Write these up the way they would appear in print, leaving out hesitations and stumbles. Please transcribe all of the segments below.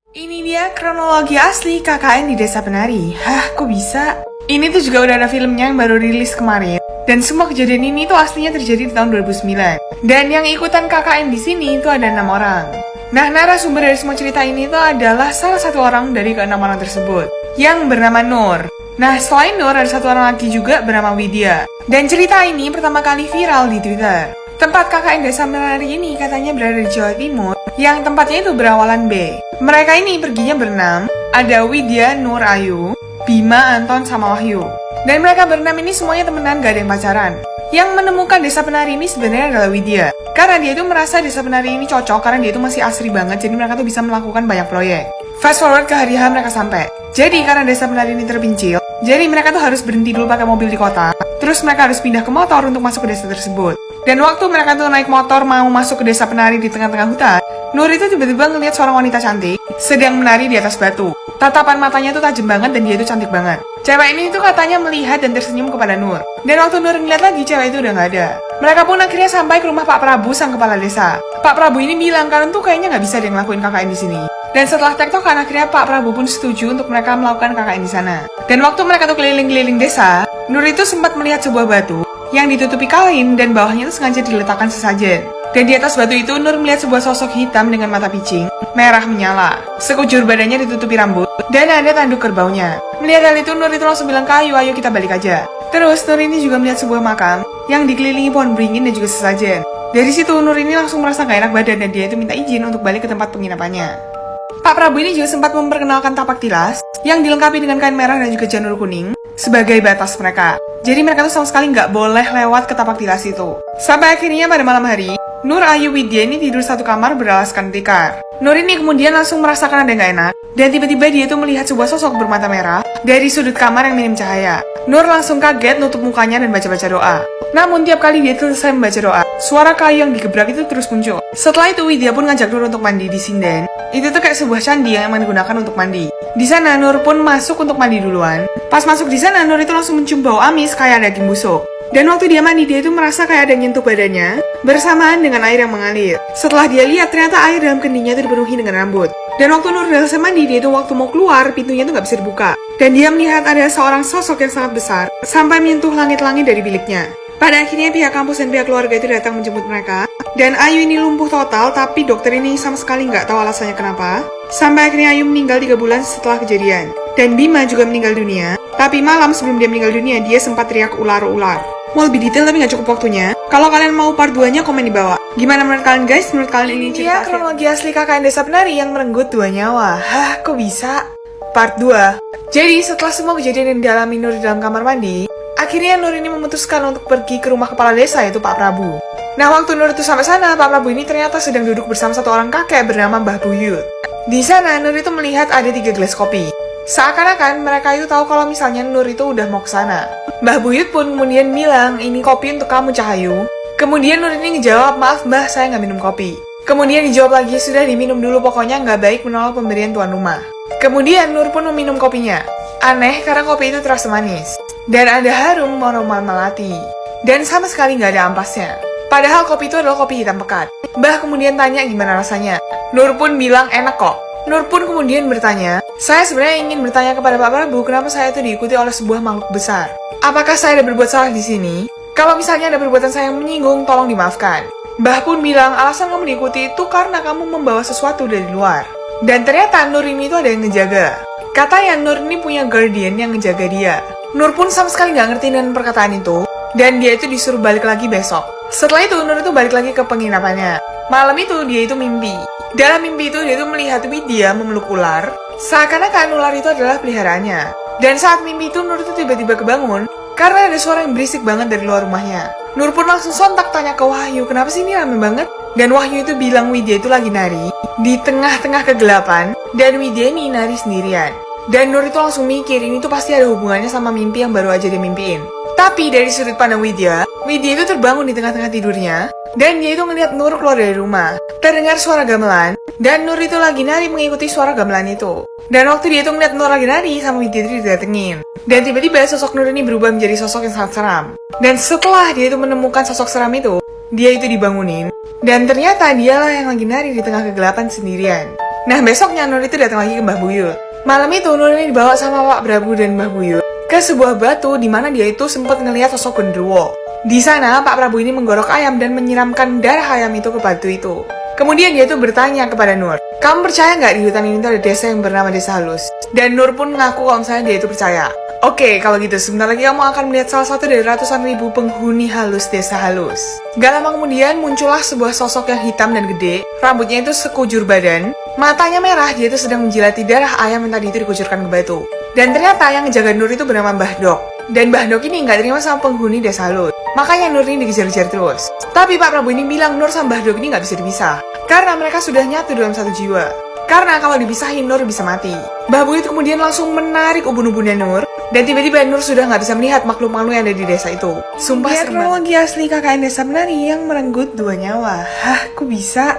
Ini dia kronologi asli KKN di Desa Penari. Hah, kok bisa? Ini tuh juga udah ada filmnya yang baru rilis kemarin. Dan semua kejadian ini tuh aslinya terjadi di tahun 2009. Dan yang ikutan KKN di sini itu ada 6 orang. Nah, narasumber dari semua cerita ini tuh adalah salah satu orang dari ke-6 orang tersebut, yang bernama Nur. Nah, selain Nur, ada satu orang lagi juga bernama Widya. Dan cerita ini pertama kali viral di Twitter. Tempat KKN Desa Penari ini katanya berada di Jawa Timur, yang tempatnya itu berawalan B. Mereka ini perginya berenam, ada Widya, Nur, Ayu, Bima, Anton, sama Wahyu. Dan mereka berenam ini semuanya temenan, gak ada yang pacaran. Yang menemukan Desa Penari ini sebenarnya adalah Widya. Karena dia itu merasa Desa Penari ini cocok, karena dia itu masih asri banget, jadi mereka tuh bisa melakukan banyak proyek. Fast forward ke hari H mereka sampai. Jadi karena Desa Penari ini terpencil, jadi mereka tuh harus berhenti dulu pakai mobil di kota. Terus mereka harus pindah ke motor untuk masuk ke desa tersebut. Dan waktu mereka tuh naik motor mau masuk ke Desa Penari di tengah-tengah hutan, Nur itu tiba-tiba ngeliat seorang wanita cantik sedang menari di atas batu. Tatapan matanya tuh tajam banget dan dia itu cantik banget. Cewek ini tuh katanya melihat dan tersenyum kepada Nur. Dan waktu Nur ngeliat lagi, cewek itu udah gak ada. Mereka pun akhirnya sampai ke rumah Pak Prabu, sang kepala desa. Pak Prabu ini bilang kalian tuh kayaknya gak bisa deh ngelakuin KKN di sini. Dan setelah tektokan, akhirnya Pak Prabu pun setuju untuk mereka melakukan KKN di sana. Dan waktu mereka tuh keliling-keliling desa, Nur itu sempat melihat sebuah batu yang ditutupi kain dan bawahnya itu sengaja diletakkan sesajen. Dan di atas batu itu Nur melihat sebuah sosok hitam dengan mata picing, merah menyala. Sekujur badannya ditutupi rambut dan ada tanduk kerbaunya. Melihat hal itu Nur itu langsung bilang ke Ayu, ayo kita balik aja. Terus Nur ini juga melihat sebuah makam yang dikelilingi pohon beringin dan juga sesajen. Dari situ Nur ini langsung merasa gak enak badan dan dia itu minta izin untuk balik ke tempat penginapannya. Pak Prabu ini juga sempat memperkenalkan tapak tilas yang dilengkapi dengan kain merah dan juga janur kuning sebagai batas mereka. Jadi mereka tuh sama sekali nggak boleh lewat ke tapak tilas itu. Sampai akhirnya pada malam hari, Nur, Ayu, Widya ini tidur satu kamar beralaskan tikar. Nur ini kemudian langsung merasakan ada nggak enak, dan tiba-tiba dia tuh melihat sebuah sosok bermata merah dari sudut kamar yang minim cahaya. Nur langsung kaget, nutup mukanya dan baca-baca doa. Namun tiap kali dia selesai membaca doa, suara kayu yang digebrak itu terus muncul. Setelah itu Widya pun ngajak Nur untuk mandi di sinden. Itu tuh kayak sebuah candi yang emang digunakan untuk mandi. Di sana Nur pun masuk untuk mandi duluan. Pas masuk di sana Nur itu langsung mencium bau amis kayak daging busuk. Dan waktu dia mandi, dia itu merasa kayak ada yang nyentuh badannya bersamaan dengan air yang mengalir. Setelah dia lihat, ternyata air dalam keningnya itu dipenuhi dengan rambut. Dan waktu Nur udah selesai mandi, dia itu waktu mau keluar, pintunya itu gak bisa dibuka. Dan dia melihat ada seorang sosok yang sangat besar sampai menyentuh langit-langit dari biliknya. Pada akhirnya pihak kampus dan pihak keluarga itu datang menjemput mereka. Dan Ayu ini lumpuh total, tapi dokter ini sama sekali nggak tahu alasannya kenapa. Sampai akhirnya Ayu meninggal 3 bulan setelah kejadian. Dan Bima juga meninggal dunia. Tapi malam sebelum dia meninggal dunia, dia sempat teriak ular-ular. Mau lebih detail tapi nggak cukup waktunya. Kalau kalian mau part 2-nya, komen di bawah. Gimana menurut kalian guys? Menurut kalian ini cerita kronologi asli KKN Desa Penari yang merenggut 2 nyawa. Hah, kok bisa? Part 2. Jadi setelah semua kejadian yang dialami Nur di dalam kamar mandi, akhirnya Nur ini memutuskan untuk pergi ke rumah kepala desa, yaitu Pak Prabu. Nah, waktu Nur itu sampai sana, Pak Prabu ini ternyata sedang duduk bersama satu orang kakek bernama Mbah Buyut. Di sana, Nur itu melihat ada 3 gelas kopi. Seakan-akan mereka itu tahu kalau misalnya Nur itu udah mau ke sana. Mbah Buyut pun kemudian bilang, ini kopi untuk kamu, Cahayu. Kemudian Nur ini ngejawab, maaf Mbah, saya nggak minum kopi. Kemudian dijawab lagi, sudah diminum dulu, pokoknya nggak baik menolak pemberian tuan rumah. Kemudian Nur pun meminum kopinya. Aneh, karena kopi itu terasa manis. Dan ada harum aroma melati. Dan sama sekali nggak ada ampasnya. Padahal kopi itu adalah kopi hitam pekat. Mbah kemudian tanya gimana rasanya. Nur pun bilang enak kok. Nur pun kemudian bertanya, saya sebenarnya ingin bertanya kepada Pak Prabu kenapa saya itu diikuti oleh sebuah makhluk besar. Apakah saya ada berbuat salah di sini? Kalau misalnya ada perbuatan saya yang menyinggung, tolong dimaafkan. Mbah pun bilang alasan kamu diikuti itu karena kamu membawa sesuatu dari luar. Dan ternyata Nur ini itu ada yang ngejaga. Katanya Nur ini punya guardian yang ngejaga dia. Nur pun sama sekali nggak ngerti dengan perkataan itu, dan dia itu disuruh balik lagi besok. Setelah itu Nur itu balik lagi ke penginapannya. Malam itu dia itu mimpi. Dalam mimpi itu dia itu melihat Widya memeluk ular, seakan-akan ular itu adalah peliharaannya. Dan saat mimpi itu Nur itu tiba-tiba kebangun karena ada suara yang berisik banget dari luar rumahnya. Nur pun langsung sontak tanya ke Wahyu, kenapa sih ini rame banget? Dan Wahyu itu bilang Widya itu lagi nari di tengah-tengah kegelapan, dan Widya ini nari sendirian. Dan Nur itu langsung mikir, ini tuh pasti ada hubungannya sama mimpi yang baru aja dia mimpiin. Tapi dari sudut pandang Widya itu terbangun di tengah-tengah tidurnya, dan dia itu ngeliat Nur keluar dari rumah. Terdengar suara gamelan, dan Nur itu lagi nari mengikuti suara gamelan itu. Dan waktu dia itu ngeliat Nur lagi nari, sama Widya itu didatengin. Dan tiba-tiba sosok Nur ini berubah menjadi sosok yang sangat seram. Dan setelah dia itu menemukan sosok seram itu, dia itu dibangunin. Dan ternyata dialah yang lagi nari di tengah kegelapan sendirian. Nah, besoknya Nur itu datang lagi ke Mbah Buyut. Malam itu Nur ini dibawa sama Pak Prabu dan Mbah Buyut ke sebuah batu di mana dia itu sempat ngelihat sosok genderuwo. Di sana Pak Prabu ini menggorok ayam dan menyiramkan darah ayam itu ke batu itu. Kemudian dia itu bertanya kepada Nur, "Kamu percaya nggak di hutan ini tuh ada desa yang bernama Desa Halus?" Dan Nur pun mengaku kalau misalnya dia itu percaya. Oke, kalau gitu sebentar lagi kamu akan melihat salah satu dari ratusan ribu penghuni halus Desa Halus. Gak lama kemudian muncullah sebuah sosok yang hitam dan gede, rambutnya itu sekujur badan, matanya merah, dia itu sedang menjilati darah ayam yang tadi itu dikucurkan ke batu. Dan ternyata yang ngejaga Nur itu bernama Mbah Dok. Dan Mbah Dok ini nggak terima sama penghuni Desa Halus. Makanya Nur ini dikejar-kejar terus. Tapi Pak Prabu ini bilang Nur sama Mbah Dok ini nggak bisa dipisah. Karena mereka sudah nyatu dalam satu jiwa. Karena kalau dipisahin Nur bisa mati. Mbah Buyut kemudian langsung menarik ubun-ubunnya Nur. Dan tiba-tiba Nur sudah nggak bisa melihat makhluk-makhluk yang ada di desa itu. Sumpah serem banget. Teknologi asli KKN Desa Penari yang merenggut 2 nyawa. Hah, kok bisa?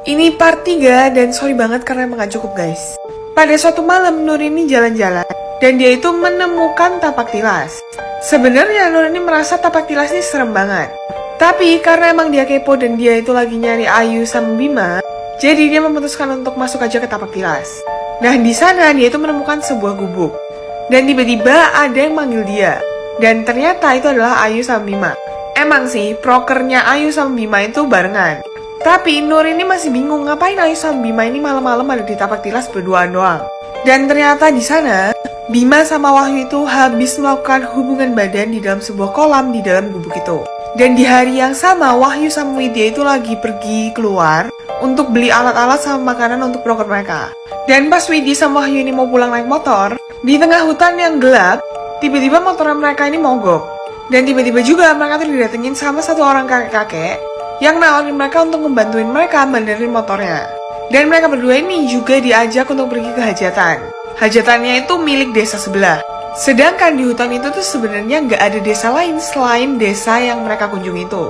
Ini part 3 dan sorry banget karena emang gak cukup guys. Pada suatu malam Nur ini jalan-jalan dan dia itu menemukan tapak tilas. Sebenarnya Nur ini merasa tapak tilas ini serem banget. Tapi karena emang dia kepo dan dia itu lagi nyari Ayu sama Bima, jadi dia memutuskan untuk masuk aja ke tapak tilas. Nah di sana dia itu menemukan sebuah gubuk. Dan tiba-tiba ada yang manggil dia. Dan ternyata itu adalah Ayu sama Bima. Emang sih prokernya Ayu sama Bima itu barengan. Tapi Nur ini masih bingung ngapain Ayu sama Bima ini malam-malam ada di tapak tilas berduaan doang. Dan ternyata di sana Bima sama Wahyu itu habis melakukan hubungan badan di dalam sebuah kolam di dalam gubuk itu. Dan di hari yang sama Wahyu sama Widya itu lagi pergi keluar untuk beli alat-alat sama makanan untuk proker mereka. Dan pas Widya sama Wahyu ini mau pulang naik motor, di tengah hutan yang gelap, tiba-tiba motor mereka ini mogok. Dan tiba-tiba juga mereka tuh didatengin sama satu orang kakek-kakek yang nawarin mereka untuk membantuin mereka benerin motornya. Dan mereka berdua ini juga diajak untuk pergi ke hajatan. Hajatannya itu milik desa sebelah. Sedangkan di hutan itu tuh sebenarnya nggak ada desa lain selain desa yang mereka kunjungi itu.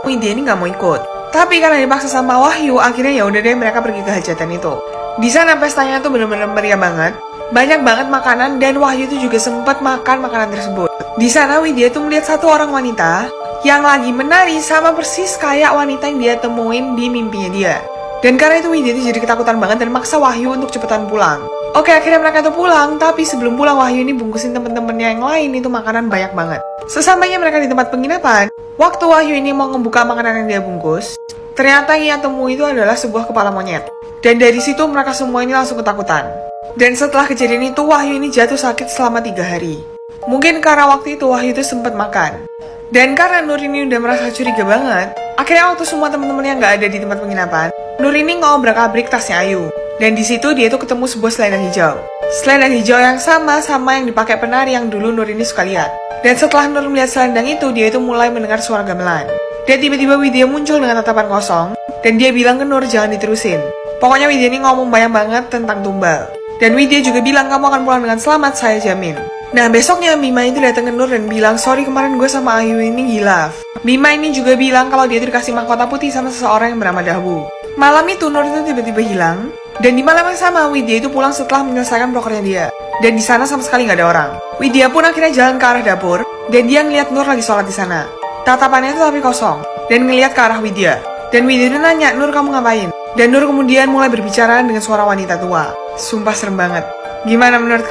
Widya ini nggak mau ikut. Tapi karena dipaksa sama Wahyu, akhirnya ya udah deh mereka pergi ke hajatan itu. Di sana pestanya tuh bener-bener meriah banget. Banyak banget makanan dan Wahyu itu juga sempat makan makanan tersebut. Di sana Widya itu melihat satu orang wanita yang lagi menari sama persis kayak wanita yang dia temuin di mimpinya dia. Dan karena itu Widya itu jadi ketakutan banget dan maksa Wahyu untuk cepetan pulang. Oke, akhirnya mereka tuh pulang, tapi sebelum pulang Wahyu ini bungkusin temen-temennya yang lain itu makanan banyak banget. Sesampainya mereka di tempat penginapan, waktu Wahyu ini mau ngebuka makanan yang dia bungkus, ternyata yang ia temui itu adalah sebuah kepala monyet. Dan dari situ mereka semua ini langsung ketakutan. Dan setelah kejadian itu Wahyu ini jatuh sakit selama 3 hari. Mungkin karena waktu itu Wahyu itu sempat makan. Dan karena Nur ini udah merasa curiga banget, akhirnya waktu semua temen-temen yang gak ada di tempat penginapan, Nur ini ngobrak-abrik tasnya Ayu. Dan di situ dia tuh ketemu sebuah selendang hijau. Selendang hijau yang sama yang dipakai penari yang dulu Nur ini suka lihat. Dan setelah Nur melihat selendang itu, dia itu mulai mendengar suara gamelan. Dan tiba-tiba Widya muncul dengan tatapan kosong, dan dia bilang ke Nur jangan diterusin. Pokoknya Widya ini ngomong banyak banget tentang tumbal. Dan Widya juga bilang kamu akan pulang dengan selamat, saya jamin. Nah besoknya Bima itu datang ke Nur dan bilang sorry kemarin gue sama Ayu ini hilaf. Bima ini juga bilang kalau dia itu dikasih mahkota putih sama seseorang yang bernama Dahu. Malam itu Nur itu tiba-tiba hilang. Dan di malam yang sama Widya itu pulang setelah menyelesaikan prokernya dia. Dan di sana sama sekali nggak ada orang. Widya pun akhirnya jalan ke arah dapur dan dia ngeliat Nur lagi sholat di sana. Tatapannya itu tapi kosong dan ngeliat ke arah Widya. Dan Widya itu nanya, Nur kamu ngapain? Dan Nur kemudian mulai berbicara dengan suara wanita tua. Sumpah serem banget. Gimana menurut kalian?